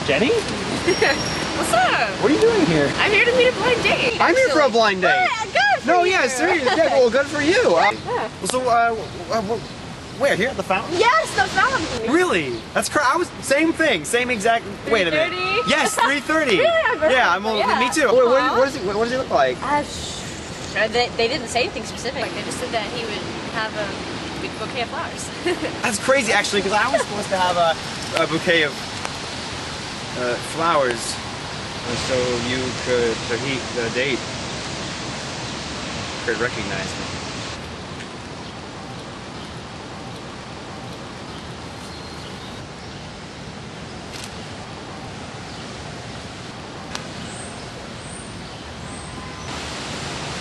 Jenny? What's up? What are you doing here? I'm here to meet a blind date. I'm here for a blind date. Good for No, you. yeah, seriously. Yeah, well, good for you. Yeah. So, where? Here at the fountain? Yes, the fountain. Really? That's crazy. I was same thing, same exact. Wait a minute. 3:30? Yes, 3:30. Yeah, I'm. yeah. Me too. Wait, what does he look like? They didn't say anything specific. They just said that he would have a big bouquet of flowers. That's crazy, actually, because I was supposed to have a bouquet of flowers, so you could, the date could recognize me.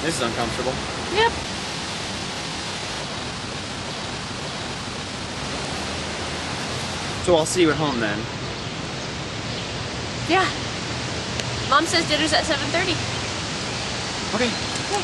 This is uncomfortable. Yep. So I'll see you at home then. Yeah. Mom says dinner's at 7:30. Okay. Yeah.